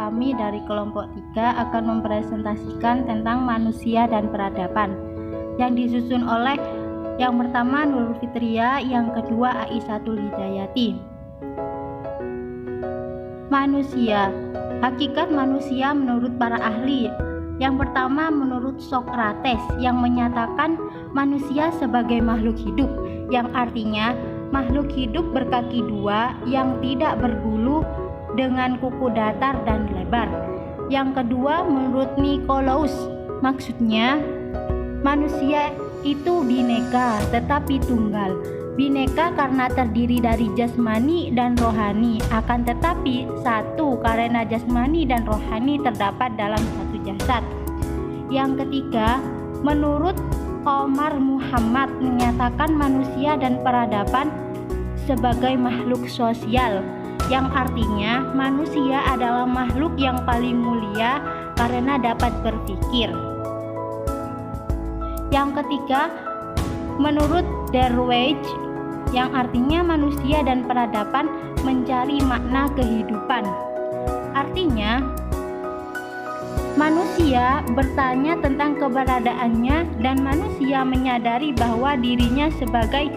kami dari kelompok 3 akan mempresentasikan tentang manusia dan peradaban yang disusun oleh yang pertama Nurul Fitria, yang kedua Aisyatul Hidayati. Manusia, hakikat manusia menurut para ahli. Yang pertama menurut Sokrates yang menyatakan manusia sebagai makhluk hidup, yang artinya makhluk hidup berkaki dua yang tidak berbulu dengan kuku datar dan lebar. Yang kedua menurut Nikolaus, maksudnya manusia itu bineka tetapi tunggal. Bineka karena terdiri dari jasmani dan rohani, akan tetapi satu karena jasmani dan rohani terdapat dalam satu jasad. Yang ketiga, menurut Omar Muhammad menyatakan manusia dan peradaban sebagai makhluk sosial, yang artinya manusia adalah makhluk yang paling mulia karena dapat berpikir. Yang ketiga, menurut Derwege, yang artinya manusia dan peradaban mencari makna kehidupan. Artinya, manusia bertanya tentang keberadaannya dan manusia menyadari bahwa dirinya sebagai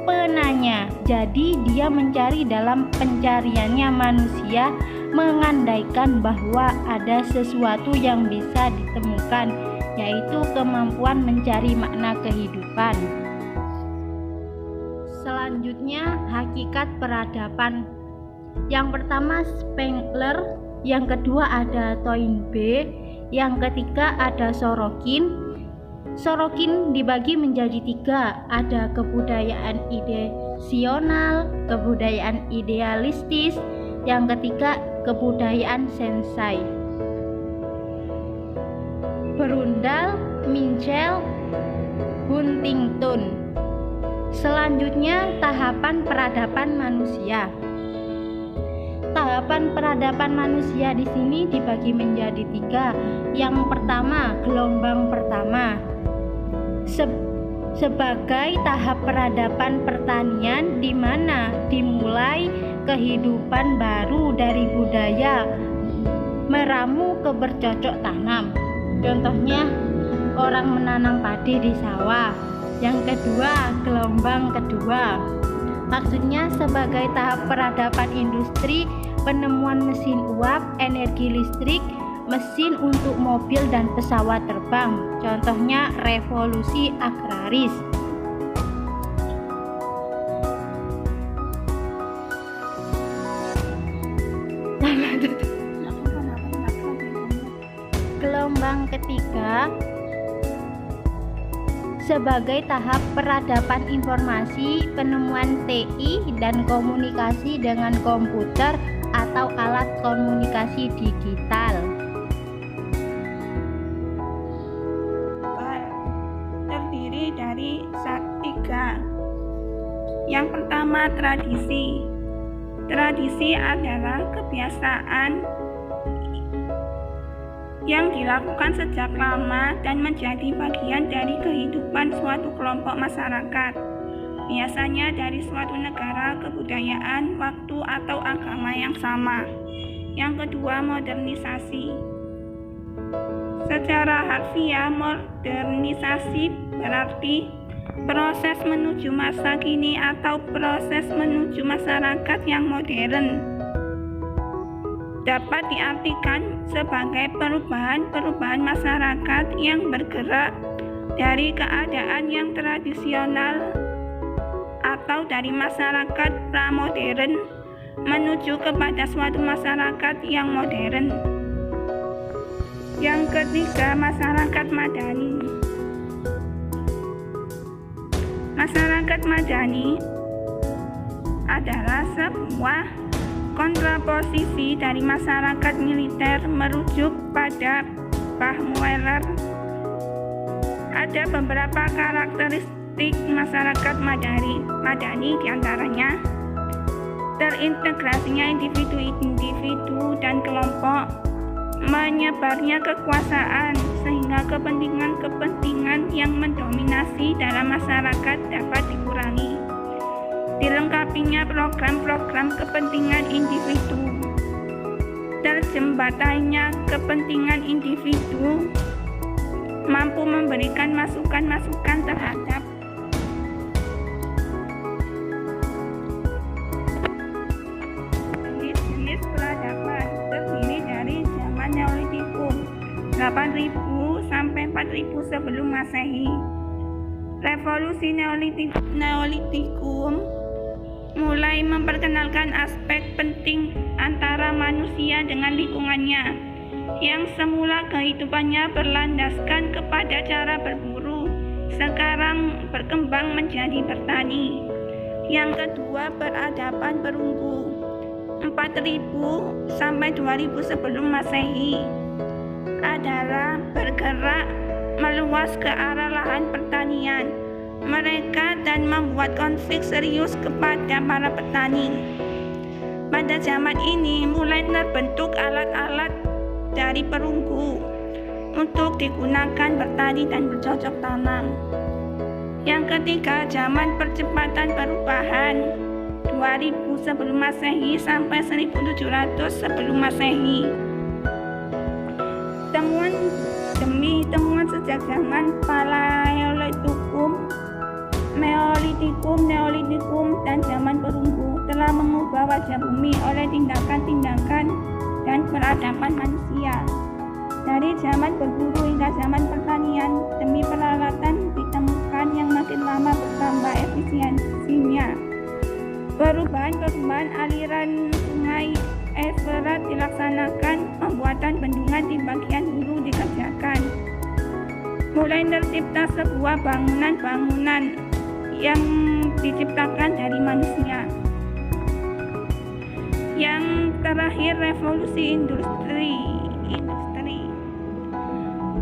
penanya. Jadi, dia mencari dalam pencariannya manusia mengandaikan bahwa ada sesuatu yang bisa ditemukan, yaitu kemampuan mencari makna kehidupan. Selanjutnya, hakikat peradaban. Yang pertama Spengler, yang kedua ada Toynbee, yang ketiga ada Sorokin. Sorokin dibagi menjadi 3, ada kebudayaan ideasional, kebudayaan idealistis, yang ketiga kebudayaan sensai. Brundtland, Michel, Huntington. Selanjutnya, tahapan peradaban manusia. Tahapan peradaban manusia di sini dibagi menjadi 3. Yang pertama, gelombang pertama. Sebagai tahap peradaban pertanian di mana dimulai kehidupan baru dari budaya meramu ke bercocok tanam. Contohnya, orang menanam padi di sawah. Yang kedua, gelombang kedua. Maksudnya sebagai tahap peradaban industri, penemuan mesin uap, energi listrik, mesin untuk mobil dan pesawat terbang. Contohnya revolusi agraris. Gelombang ketiga sebagai tahap peradaban informasi, penemuan TI dan komunikasi dengan komputer atau alat komunikasi digital. Terdiri dari 3. Yang pertama, tradisi. Tradisi adalah kebiasaan yang dilakukan sejak lama dan menjadi bagian dari kehidupan suatu kelompok masyarakat, biasanya dari suatu negara, kebudayaan, waktu, atau agama yang sama. Yang kedua, modernisasi. Secara harfiah, modernisasi berarti proses menuju masa kini atau proses menuju masyarakat yang modern. Dapat diartikan sebagai perubahan masyarakat yang bergerak dari keadaan yang tradisional atau dari masyarakat pramodern menuju kepada suatu masyarakat yang modern. Yang ketiga, masyarakat madani. Masyarakat madani adalah sebuah kontraposisi dari masyarakat militer merujuk pada Bachmueller. Ada beberapa karakteristik masyarakat madani diantaranya terintegrasinya individu dan kelompok, menyebarnya kekuasaan sehingga kepentingan yang mendominasi dalam masyarakat dapat dikurangi, dilengkapinya program-program kepentingan individu, menjembataninya kepentingan individu, mampu memberikan masukan-masukan terhadap jenis peradaban, terdiri dari zaman Neolitikum 8000 sampai 4000 sebelum Masehi. Revolusi Neolitikum mulai memperkenalkan aspek penting antara manusia dengan lingkungannya, yang semula kehidupannya berlandaskan kepada cara berburu, sekarang berkembang menjadi bertani. Yang kedua, peradaban perunggu 4000 sampai 2000 sebelum Masehi adalah bergerak meluas ke arah lahan pertanian mereka dan membuat konflik serius kepada para petani. Pada zaman ini mulai terbentuk alat-alat dari perunggu untuk digunakan bertani dan bercocok tanam. Yang ketiga, zaman percepatan perubahan 2000 sebelum Masehi sampai 1700 sebelum Masehi. Temuan sejak zaman Neolitikum, dan zaman perunggu telah mengubah wajah bumi oleh tindakan-tindakan dan peradaban manusia. Dari zaman berburu hingga zaman pertanian, demi peralatan ditemukan yang makin lama bertambah efisiensinya. Perubahan aliran sungai Efrat dilaksanakan, pembuatan bendungan di bagian hulu dikerjakan. Mulai tercipta sebuah bangunan-bangunan yang diciptakan dari manusia. Yang terakhir, revolusi industri.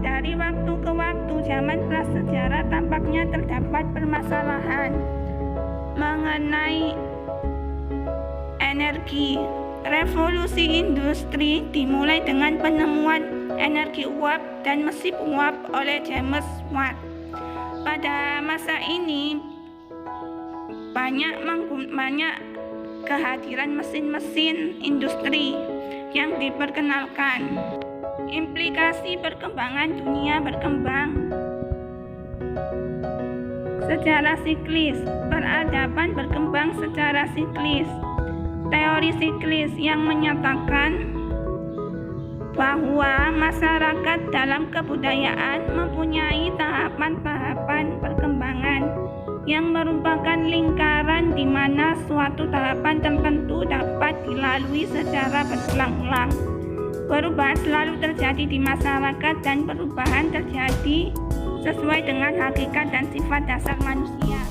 Dari waktu ke waktu zaman prasejarah tampaknya terdapat permasalahan mengenai energi. Revolusi industri dimulai dengan penemuan energi uap dan mesin uap oleh James Watt. Pada masa ini banyak kehadiran mesin-mesin industri yang diperkenalkan. Implikasi perkembangan dunia berkembang secara siklis. Peradaban berkembang secara siklis. Teori siklis yang menyatakan bahwa masyarakat dalam kebudayaan mempunyai tahapan-tahapan perkembangan yang merupakan lingkaran di mana suatu tahapan tertentu dapat dilalui secara berulang-ulang. Perubahan selalu terjadi di masyarakat dan perubahan terjadi sesuai dengan hakikat dan sifat dasar manusia.